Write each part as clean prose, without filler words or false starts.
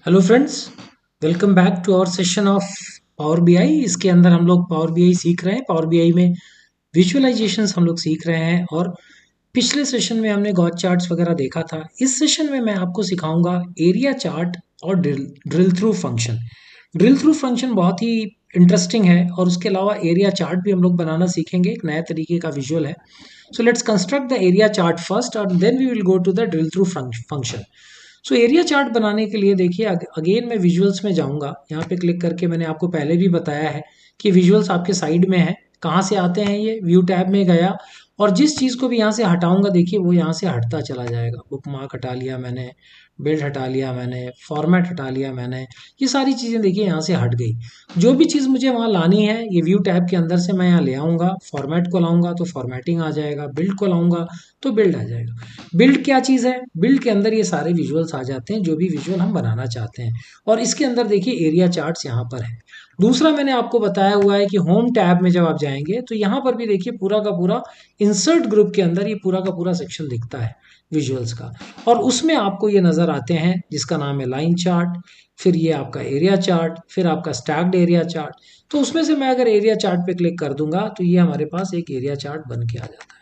Hello friends, welcome back to our session of power BI. इसके अंदर हम लोग पावर बीआई सीख रहे हैं। पावर बीआई में विजुअलाइजेशंस हम लोग सीख रहे हैं और पिछले सेशन में हमने गॉट चार्ट्स वगैरह देखा था। इस सेशन में मैं आपको सिखाऊंगा एरिया चार्ट और drill through function. Drill through function बहुत ही इंटरेस्टिंग है और उसके अलावा एरिया चार्ट भी हम लोग बनाना सीखेंगे। एक नया तरीके का विजुअल है। So let's construct the area chart first और then we will go to the drill through function. So area chart बनाने के लिए देखिए अगेन मैं विजुअल्स में जाऊंगा। यहाँ पे क्लिक करके मैंने आपको पहले भी बताया है कि विजुअल्स आपके साइड में है। कहाँ से आते हैं? ये व्यू टैब में गया और जिस चीज़ को भी यहाँ से हटाऊंगा देखिए वो यहाँ से हटता चला जाएगा। बुक मार्क हटा लिया मैंने, बिल्ड हटा लिया मैंने, फॉर्मेट हटा लिया मैंने। ये सारी चीज़ें देखिए यहाँ से हट गई। जो भी चीज़ मुझे वहाँ लानी है ये व्यू टैब के अंदर से मैं यहाँ ले आऊँगा। फॉर्मेट को लाऊंगा तो फॉर्मेटिंग आ जाएगा, बिल्ड को लाऊंगा तो बिल्ड आ जाएगा। बिल्ड क्या चीज़ है? बिल्ड के अंदर ये सारे विजुअल्स आ जाते हैं जो भी विजुअल हम बनाना चाहते हैं। और इसके अंदर देखिए एरिया चार्ट्स यहाँ पर है। दूसरा मैंने आपको बताया हुआ है कि होम टैब में जब आप जाएंगे तो यहाँ पर भी देखिए पूरा का पूरा इंसर्ट ग्रुप के अंदर ये पूरा का पूरा सेक्शन दिखता है विजुअल्स का। और उसमें आपको ये नज़र आते हैं जिसका नाम है लाइन चार्ट, फिर ये आपका एरिया चार्ट, फिर आपका स्टैक्ड एरिया चार्ट। तो उसमें से मैं अगर एरिया चार्ट पे क्लिक कर दूंगा तो ये हमारे पास एक एरिया चार्ट बन के आ जाता है।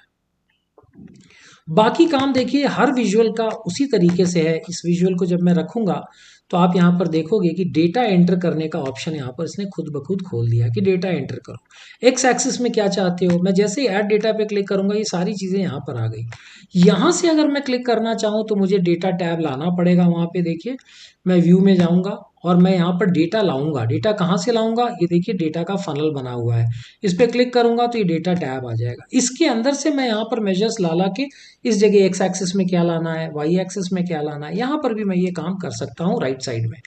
बाकी काम देखिए हर विजुअल का उसी तरीके से है। इस विजुअल को जब मैं रखूंगा तो आप यहाँ पर देखोगे कि डेटा एंटर करने का ऑप्शन यहाँ पर इसने खुद ब खुद खोल दिया कि डेटा एंटर करो। एक्स एक्सिस में क्या चाहते हो? मैं जैसे ही ऐड डेटा पे क्लिक करूंगा ये सारी चीज़ें यहाँ पर आ गई। यहाँ से अगर मैं क्लिक करना चाहूँ तो मुझे डेटा टैब लाना पड़ेगा। वहाँ पे देखिए मैं व्यू में जाऊँगा और मैं यहाँ पर डेटा लाऊंगा। डेटा कहाँ से लाऊंगा? ये देखिए डेटा का फनल बना हुआ है। इस पर क्लिक करूंगा तो ये डेटा टैब आ जाएगा। इसके अंदर से मैं यहाँ पर मेजर्स ला ला के इस जगह एक्स एक्सिस में क्या लाना है, वाई एक्सिस में क्या लाना है, यहाँ पर भी मैं ये काम कर सकता हूँ राइट साइड में।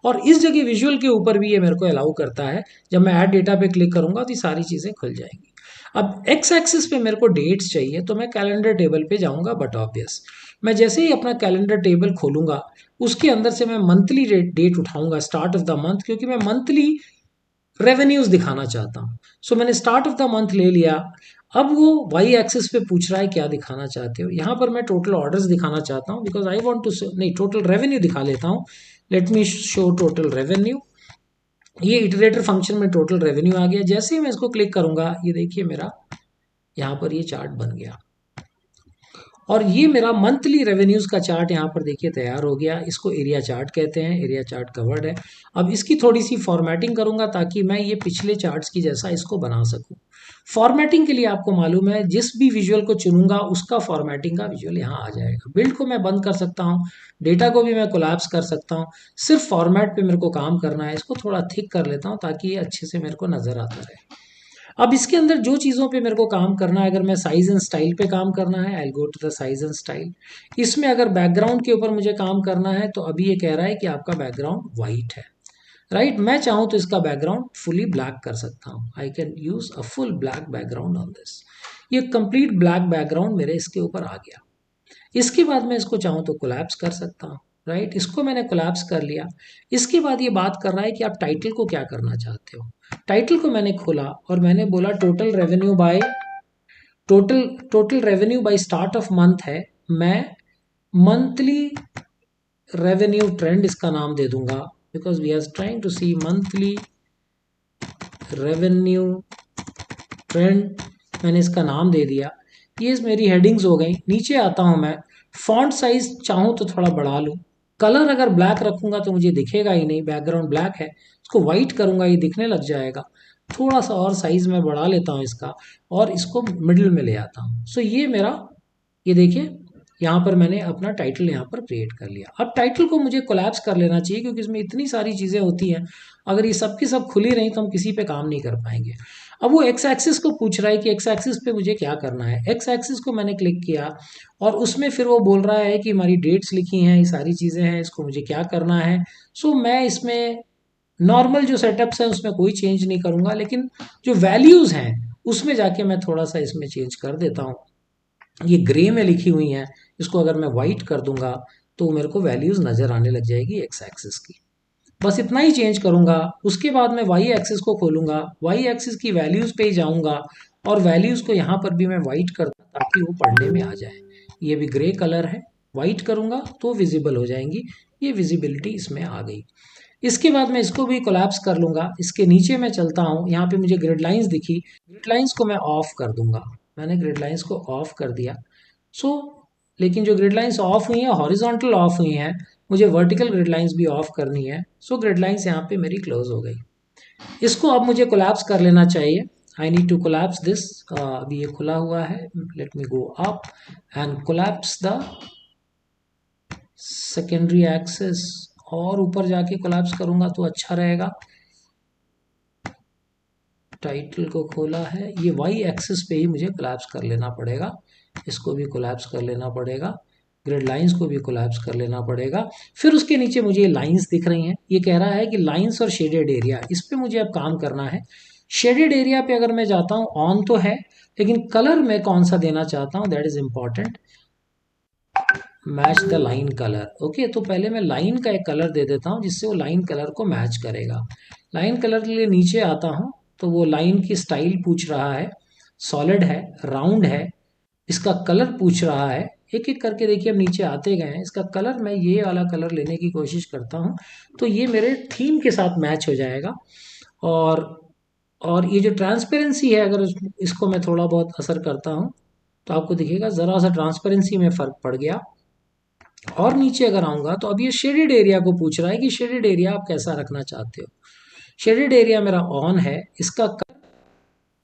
और इस जगह विजुअल के ऊपर भी ये मेरे को अलाउ करता है। जब मैं ऐड डेटा पे क्लिक करूंगा तो ये सारी चीज़ें खुल जाएंगी। अब एक्स एक्सिस पे मेरे को डेट्स चाहिए तो मैं कैलेंडर टेबल पे जाऊंगा। बट ऑब्वियस मैं जैसे ही अपना कैलेंडर टेबल खोलूंगा उसके अंदर से मैं मंथली डेट उठाऊंगा, स्टार्ट ऑफ द मंथ, क्योंकि मैं मंथली रेवेन्यूज दिखाना चाहता हूँ। सो मैंने स्टार्ट ऑफ द मंथ ले लिया। अब वो वाई एक्सिस पे पूछ रहा है क्या दिखाना चाहते हो। यहाँ पर मैं टोटल ऑर्डर्स दिखाना चाहता हूँ बिकॉज आई वांट टू, नहीं, टोटल रेवेन्यू दिखा लेता हूँ। Let me show total revenue. ये इटरेटर फंक्शन में टोटल रेवेन्यू आ गया। जैसे ही मैं इसको क्लिक करूंगा ये देखिए मेरा यहाँ पर ये चार्ट बन गया और ये मेरा मंथली रेवेन्यूज का चार्ट यहाँ पर देखिए तैयार हो गया। इसको एरिया चार्ट कहते हैं। एरिया चार्ट कवर्ड है। अब इसकी थोड़ी सी फॉर्मेटिंग करूंगा ताकि मैं ये पिछले चार्ट्स की जैसा इसको बना सकूं। फॉर्मेटिंग के लिए आपको मालूम है जिस भी विजुअल को चुनूंगा उसका फॉर्मेटिंग का विजुअल यहाँ आ जाएगा। बिल्ड को मैं बंद कर सकता हूँ, डेटा को भी मैं कोलैप्स कर सकता हूँ। सिर्फ फॉर्मेट पे मेरे को काम करना है। इसको थोड़ा थिक कर लेता हूँ ताकि ये अच्छे से मेरे को नजर आता रहे। अब इसके अंदर जो चीज़ों पे मेरे को काम करना है, अगर मैं साइज एंड स्टाइल पे काम करना है, I go to the size and style. इसमें अगर बैकग्राउंड के ऊपर मुझे काम करना है तो अभी ये कह रहा है कि आपका बैकग्राउंड वाइट है। राइट, मैं चाहूँ तो इसका बैकग्राउंड फुली ब्लैक कर सकता हूँ। I can use a full black background on this. ये कंप्लीट ब्लैक बैकग्राउंड मेरे इसके ऊपर आ गया। इसके बाद मैं इसको चाहूँ तो कोलैप्स कर सकता हूँ। राइट, इसको मैंने कोलैप्स कर लिया। इसके बाद ये बात कर रहा है कि आप टाइटल को क्या करना चाहते हो। टाइटल को मैंने खोला और मैंने बोला total total revenue by start of month है। मैं मंथली रेवेन्यू ट्रेंड इसका नाम दे दूंगा because we are trying to see monthly revenue trend. मैंने इसका नाम दे दिया। ये मेरी हेडिंग्स हो गई। नीचे आता हूं मैं। फॉन्ट साइज चाहूँ तो थोड़ा बढ़ा लूँ। कलर अगर ब्लैक रखूंगा तो मुझे दिखेगा ही नहीं, बैकग्राउंड ब्लैक है। इसको वाइट करूंगा ये दिखने लग जाएगा। थोड़ा सा और साइज में बढ़ा लेता हूँ इसका और इसको मिडिल में ले आता हूँ। सो ये मेरा, ये देखिए यहाँ पर मैंने अपना टाइटल यहाँ पर क्रिएट कर लिया। अब टाइटल को मुझे कोलैप्स कर लेना चाहिए क्योंकि इसमें इतनी सारी चीज़ें होती हैं। अगर ये सब की सब खुली रही तो हम किसी पे काम नहीं कर पाएंगे। अब वो एक्स एक्सिस को पूछ रहा है कि एक्स एक्सिस पे मुझे क्या करना है। एक्स एक्सिस को मैंने क्लिक किया और उसमें फिर वो बोल रहा है कि हमारी डेट्स लिखी हैं, ये सारी चीज़ें हैं, इसको मुझे क्या करना है। सो मैं इसमें नॉर्मल जो सेटअप्स हैं उसमें कोई चेंज नहीं करूँगा, लेकिन जो वैल्यूज़ हैं उसमें जाके मैं थोड़ा सा इसमें चेंज कर देता हूँ। ये ग्रे में लिखी हुई हैं, इसको अगर मैं वाइट कर दूंगा तो मेरे को वैल्यूज़ नज़र आने लग जाएगी एक्स एक्सिस की। बस इतना ही चेंज करूंगा। उसके बाद मैं वाई एक्सिस को खोलूंगा, वाई एक्सिस की वैल्यूज़ पे ही जाऊंगा और वैल्यूज़ को यहाँ पर भी मैं वाइट कर दूँ ताकि वो पढ़ने में आ जाए। ये भी ग्रे कलर है, वाइट करूंगा तो विजिबल हो जाएंगी। ये विजिबिलिटी इसमें आ गई। इसके बाद मैं इसको भी कोलैप्स कर लूँगा। इसके नीचे मैं चलता हूँ, यहाँ पे मुझे ग्रिड लाइंस दिखी, ग्रिड लाइंस को मैं ऑफ कर दूंगा। मैंने ग्रिड लाइंस को ऑफ कर दिया। सो लेकिन जो ग्रिड लाइंस ऑफ हुई हैं हॉरिजॉन्टल ऑफ हुई हैं, मुझे वर्टिकल ग्रिड लाइंस भी ऑफ करनी है। सो ग्रिड लाइंस यहाँ पे मेरी क्लोज हो गई। इसको अब मुझे कोलैप्स कर लेना चाहिए। I need to collapse this. अभी ये खुला हुआ है, let me go up and collapse the secondary axis. और ऊपर जाके कोलैप्स करूंगा तो अच्छा रहेगा। टाइटल को खोला है, ये वाई एक्सिस पे ही मुझे कोलैप्स कर लेना पड़ेगा। इसको भी कोलैप्स कर लेना पड़ेगा, ग्रिड लाइंस को भी कोलैप्स कर लेना पड़ेगा। फिर उसके नीचे मुझे ये लाइंस दिख रही हैं। ये कह रहा है कि लाइंस और शेडेड एरिया, इस पे मुझे अब काम करना है। शेडेड एरिया पे अगर मैं जाता हूँ ऑन तो है, लेकिन कलर मैं कौन सा देना चाहता हूँ that is important. Match the line colour. Okay, तो पहले मैं लाइन का एक कलर दे देता हूँ जिससे वो लाइन कलर को मैच करेगा। लाइन कलर के लिए नीचे आता हूँ तो वो लाइन की स्टाइल पूछ रहा है, सॉलिड है, राउंड है, इसका कलर पूछ रहा है। एक एक करके देखिए अब नीचे आते गए हैं। इसका कलर मैं ये वाला कलर लेने की कोशिश करता हूँ तो ये मेरे थीम के साथ मैच हो जाएगा। और और ये जो ट्रांसपेरेंसी है, अगर इसको मैं थोड़ा बहुत असर करता हूँ तो आपको दिखेगा ज़रा सा ट्रांसपेरेंसी में फ़र्क पड़ गया। और नीचे अगर आऊँगा तो अब ये शेडेड एरिया को पूछ रहा है कि शेडेड एरिया आप कैसा रखना चाहते हो। शेडेड एरिया मेरा ऑन है, इसका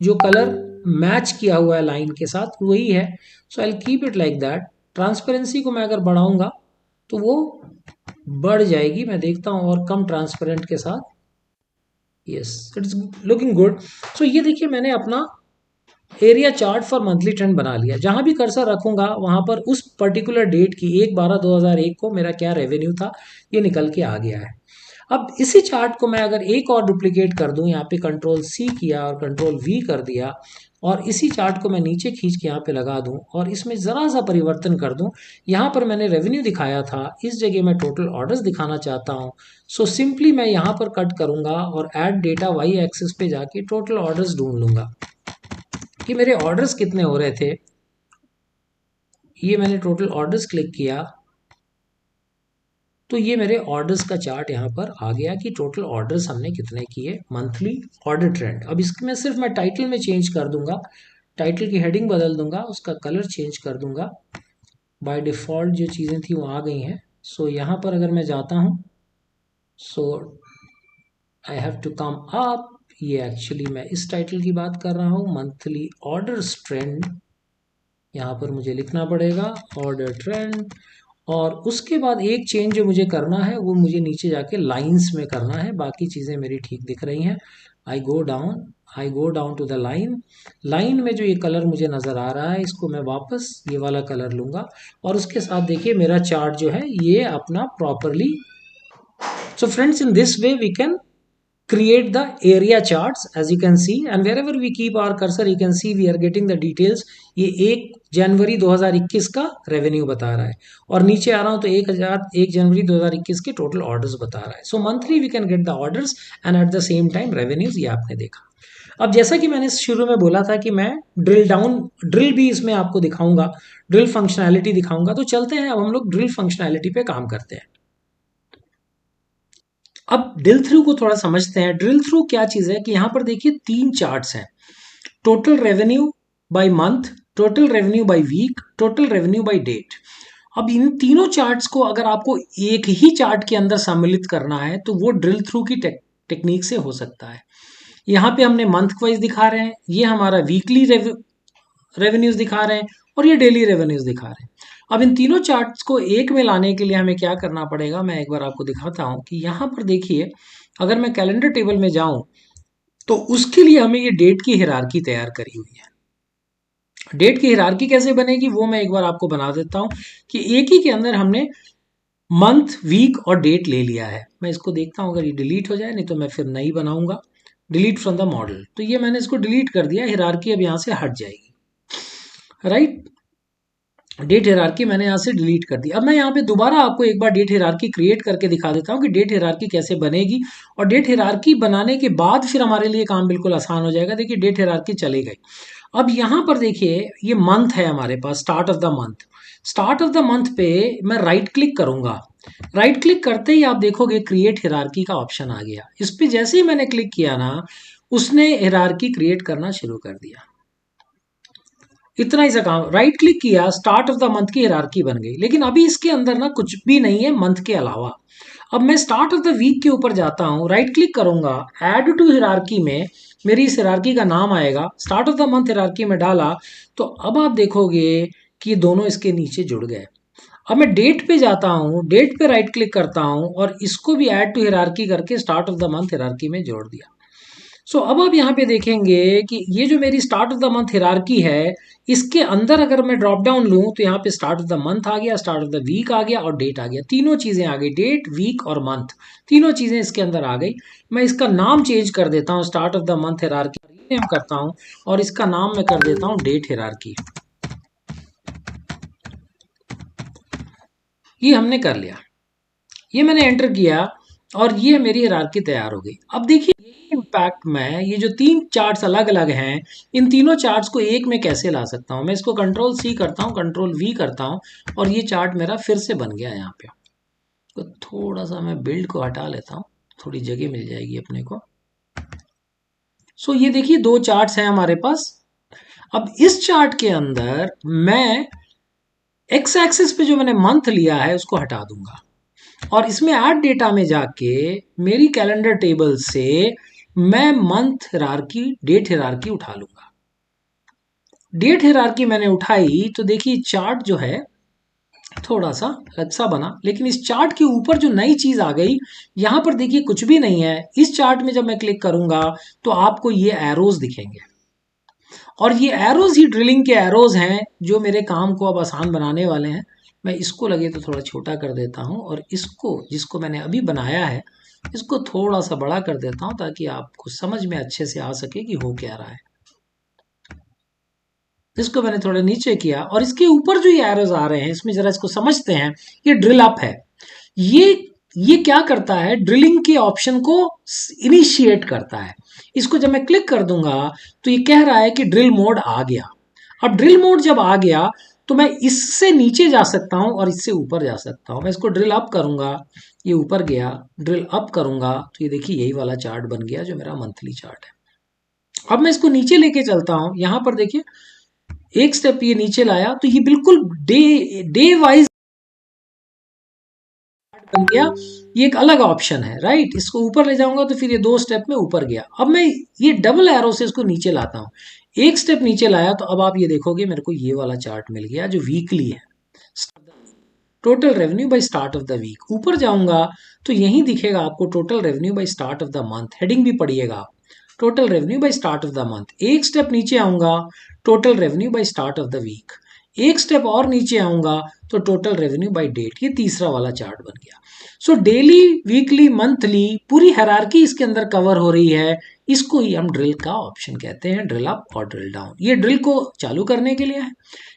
जो कलर मैच किया हुआ है लाइन के साथ वही है। So I keep it like that. Transparency को मैं अगर बढ़ाऊंगा तो वो बढ़ जाएगी, मैं देखता हूँ, और कम ट्रांसपेरेंट के साथ। Yes, it is looking good. So ये देखिए मैंने अपना area chart for monthly trend बना लिया। जहां भी कर्सर रखूंगा वहां पर उस पर्टिकुलर डेट की 1/12/2001 को मेरा क्या रेवेन्यू था ये निकल के आ गया है। अब इसी चार्ट को मैं अगर एक और डुप्लीकेट कर दूं, यहाँ पे कंट्रोल सी किया और कंट्रोल वी कर दिया, और इसी चार्ट को मैं नीचे खींच के यहाँ पे लगा दूं और इसमें ज़रा सा परिवर्तन कर दूं। यहाँ पर मैंने रेवेन्यू दिखाया था, इस जगह मैं टोटल ऑर्डर्स दिखाना चाहता हूँ। सो सिंपली मैं यहाँ पर कट करूँगा और ऐड डेटा वाई एक्सिस पे जाके टोटल ऑर्डर्स ढूंढ लूँगा कि मेरे ऑर्डर्स कितने हो रहे थे। ये मैंने टोटल ऑर्डर्स क्लिक किया तो ये मेरे ऑर्डर्स का चार्ट यहाँ पर आ गया कि टोटल ऑर्डर्स हमने कितने किए, मंथली ऑर्डर ट्रेंड। अब इसमें सिर्फ मैं टाइटल में चेंज कर दूंगा, टाइटल की हेडिंग बदल दूंगा, उसका कलर चेंज कर दूंगा। बाय डिफ़ॉल्ट जो चीज़ें थी वो आ गई हैं। सो यहाँ पर अगर मैं जाता हूँ, so I have to come up. ये एक्चुअली मैं इस टाइटल की बात कर रहा हूँ, मंथली ऑर्डर्स ट्रेंड। यहाँ पर मुझे लिखना पड़ेगा ऑर्डर ट्रेंड। और उसके बाद एक चेंज जो मुझे करना है वो मुझे नीचे जाके लाइंस में करना है। बाकी चीज़ें मेरी ठीक दिख रही हैं। I go down to the line. Line में जो ये कलर मुझे नज़र आ रहा है इसको मैं वापस ये वाला कलर लूँगा और उसके साथ देखिए मेरा चार्ट जो है ये अपना properly. So friends, in this way we can create the area charts as you can see, and wherever we keep our cursor you can see we are getting the details। ये 1 जनवरी 2021 का revenue बता रहा है और नीचे आ रहा हूँ तो 1 जनवरी 2021 के टोटल ऑर्डर्स बता रहा है। So monthly we can get the orders and at the same time revenues, ये आपने देखा। अब जैसा कि मैंने शुरू में बोला था कि मैं ड्रिल भी इसमें आपको दिखाऊंगा, ड्रिल फंक्शनैलिटी दिखाऊंगा। तो चलते हैं अब हम लोग ड्रिल फंक्शनैलिटी पे काम करते हैं। अब ड्रिल थ्रू को थोड़ा समझते हैं। ड्रिल थ्रू क्या चीज़ है कि यहाँ पर देखिए 3 चार्ट्स हैं, total revenue by month, total revenue by week, total revenue by date. अब इन तीनों चार्ट्स को अगर आपको एक ही चार्ट के अंदर सम्मिलित करना है तो वो ड्रिल थ्रू की टेक्निक से हो सकता है। यहाँ पे हमने मंथ वाइज दिखा रहे हैं, ये हमारा वीकली रेवेन्यूज दिखा रहे हैं और ये डेली रेवेन्यूज दिखा रहे हैं। अब इन तीनों चार्ट्स को एक में लाने के लिए हमें क्या करना पड़ेगा, मैं एक बार आपको दिखाता हूं कि यहाँ पर देखिए अगर मैं कैलेंडर टेबल में जाऊं तो उसके लिए हमें ये डेट की हिरार्की तैयार करी हुई है। डेट की हिरार्की कैसे बनेगी वो मैं एक बार आपको बना देता हूं कि एक ही के अंदर हमने मंथ, वीक और डेट ले लिया है। मैं इसको देखता हूं अगर ये डिलीट हो जाए, नहीं तो मैं फिर नई बनाऊंगा। डिलीट फ्रॉम द मॉडल, तो ये मैंने इसको डिलीट कर दिया, हिरार्की अब यहाँ से हट जाएगी। राइट, डेट हिरार्की मैंने यहाँ से डिलीट कर दी। अब मैं यहाँ पे दोबारा आपको एक बार डेट हिरार्की क्रिएट करके दिखा देता हूँ कि डेट हिरार्की कैसे बनेगी। और डेट हिरार्की बनाने के बाद फिर हमारे लिए काम बिल्कुल आसान हो जाएगा। देखिए डेट हिरार्की चली गई। अब यहाँ पर देखिए ये मंथ है हमारे पास, start of the month. Start of the month पे मैं राइट क्लिक करूंगा राइट क्लिक करते ही आप देखोगे क्रिएट हिरार्की का ऑप्शन आ गया। इस पे जैसे ही मैंने क्लिक किया ना, उसने हिरार्की क्रिएट करना शुरू कर दिया। इतना ही सा काम, राइट क्लिक किया, स्टार्ट ऑफ द मंथ की हिरार्की बन गई। लेकिन अभी इसके अंदर ना कुछ भी नहीं है मंथ के अलावा। अब मैं स्टार्ट ऑफ द वीक के ऊपर जाता हूं, राइट क्लिक करूंगा, ऐड टू हिरार्की में मेरी इस हिरार्की का नाम आएगा, start of the month hierarchy में डाला, तो अब आप देखोगे कि दोनों इसके नीचे जुड़ गए। अब मैं डेट पे जाता हूँ, डेट पे राइट क्लिक करता हूँ और इसको भी ऐड टू हिरार्की करके start of the month hierarchy में जोड़ दिया। सो अब आप यहाँ पे देखेंगे कि ये जो मेरी start of the month hierarchy है, इसके अंदर अगर मैं ड्रॉप डाउन लूँ तो यहाँ पे स्टार्ट ऑफ द मंथ आ गया, स्टार्ट ऑफ द वीक आ गया और डेट आ गया। तीनों चीजें आ गई, डेट, वीक और मंथ, तीनों चीजें इसके अंदर आ गई। मैं इसका नाम चेंज कर देता हूँ, start of the month hierarchy rename करता हूँ और इसका नाम मैं कर देता हूँ डेट हिरार्की। ये हमने कर लिया, ये मैंने एंटर किया और ये मेरी हिरार्की तैयार हो गई। अब देखिए ये इम्पैक्ट मैं, ये जो तीन चार्ट्स अलग अलग हैं, इन तीनों चार्ट्स को एक में कैसे ला सकता हूँ। मैं इसको कंट्रोल सी करता हूँ, कंट्रोल वी करता हूँ और ये चार्ट मेरा फिर से बन गया यहाँ पे। तो थोड़ा सा मैं बिल्ड को हटा लेता हूँ, थोड़ी जगह मिल जाएगी अपने को। सो ये देखिए दो चार्ट्स हैं हमारे पास। अब इस चार्ट के अंदर मैं एक्स एक्सिस पे जो मैंने मंथ लिया है उसको हटा दूंगा और इसमें ऐड डेटा में जाके मेरी कैलेंडर टेबल से मैं मंथ हिरार्की, डेट हिरार्की उठा लूंगा। डेट हिरार्की मैंने उठाई तो देखिए चार्ट जो है थोड़ा सा अच्छा बना, लेकिन इस चार्ट के ऊपर जो नई चीज आ गई, यहां पर देखिए कुछ भी नहीं है। इस चार्ट में जब मैं क्लिक करूंगा तो आपको ये एरोज दिखेंगे और ये एरोज ही ड्रिलिंग के एरोज हैं जो मेरे काम को अब आसान बनाने वाले हैं। मैं इसको लगे तो थोड़ा छोटा कर देता हूँ और इसको, जिसको मैंने अभी बनाया है, इसको थोड़ा सा बड़ा कर देता हूँ ताकि आपको समझ में अच्छे से आ सके कि हो क्या रहा है। इसको मैंने थोड़ा नीचे किया और इसके ऊपर जो ये एरोज आ रहे हैं इसमें जरा इसको समझते हैं। ये ड्रिल अप है, ये ये क्या करता है, ड्रिलिंग के ऑप्शन को इनिशिएट करता है। इसको जब मैं क्लिक कर दूंगा तो ये कह रहा है कि ड्रिल मोड आ गया। अब ड्रिल मोड जब आ गया तो मैं इससे नीचे जा सकता हूं और इससे ऊपर जा सकता हूं। मैं इसको ड्रिल अप करूंगा, ये ऊपर गया, ड्रिल अप करूंगा तो ये देखिए यही वाला चार्ट बन गया जो मेरा मंथली चार्ट है। अब मैं इसको नीचे लेके चलता हूं, यहां पर देखिए एक स्टेप ये नीचे लाया तो ये बिल्कुल डे डे वाइज बन गया। ये एक अलग ऑप्शन है, राइट। इसको ऊपर ले जाऊंगा तो फिर ये दो स्टेप में ऊपर गया। अब मैं ये डबल एरो से इसको नीचे लाता हूँ, एक स्टेप नीचे लाया तो अब आप ये देखोगे मेरे को ये वाला चार्ट मिल गया जो वीकली है। Total revenue by start of the week, ऊपर जाऊंगा तो यही दिखेगा आपको total revenue by start of the month, heading भी पढ़िएगा, total revenue by start of the month. एक स्टेप नीचे आऊंगा, total revenue by start of the week. एक स्टेप और नीचे आऊंगा तो टोटल रेवेन्यू बाय डेट। ये तीसरा वाला चार्ट बन गया। सो डेली, वीकली, मंथली पूरी हायरार्की इसके अंदर कवर हो रही है। इसको ही हम ड्रिल का ऑप्शन कहते हैं, ड्रिल अप और ड्रिल डाउन। ये ड्रिल को चालू करने के लिए है,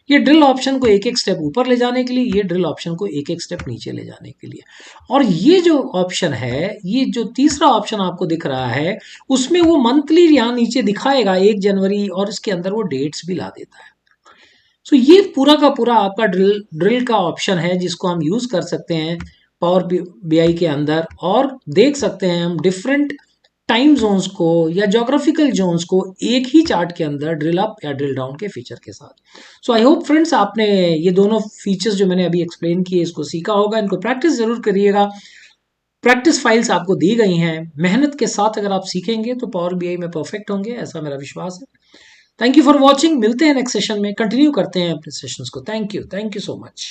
ये ड्रिल ऑप्शन को एक एक स्टेप ऊपर ले जाने के लिए, ये ड्रिल ऑप्शन को एक एक स्टेप नीचे ले जाने के लिए। और ये जो ऑप्शन है, ये जो तीसरा ऑप्शन आपको दिख रहा है, उसमें वो मंथली यहाँ नीचे दिखाएगा 1 जनवरी और इसके अंदर वो डेट्स भी ला देता है। सो ये पूरा का पूरा आपका ड्रिल ड्रिल का ऑप्शन है जिसको हम यूज कर सकते हैं पावर बीआई के अंदर और देख सकते हैं हम डिफरेंट टाइम जोन्स को या जोग्राफिकल जोन्स को एक ही चार्ट के अंदर ड्रिल अप या ड्रिल डाउन के फीचर के साथ। सो आई होप फ्रेंड्स आपने ये दोनों फीचर्स जो मैंने अभी एक्सप्लेन किए इसको सीखा होगा। इनको प्रैक्टिस जरूर करिएगा, प्रैक्टिस फाइल्स आपको दी गई हैं। मेहनत के साथ अगर आप सीखेंगे तो पावर बीआई में परफेक्ट होंगे, ऐसा मेरा विश्वास है। थैंक यू फॉर वॉचिंग, मिलते हैं नेक्स्ट सेशन में, कंटिन्यू करते हैं अपने सेशंस को। Thank you so much.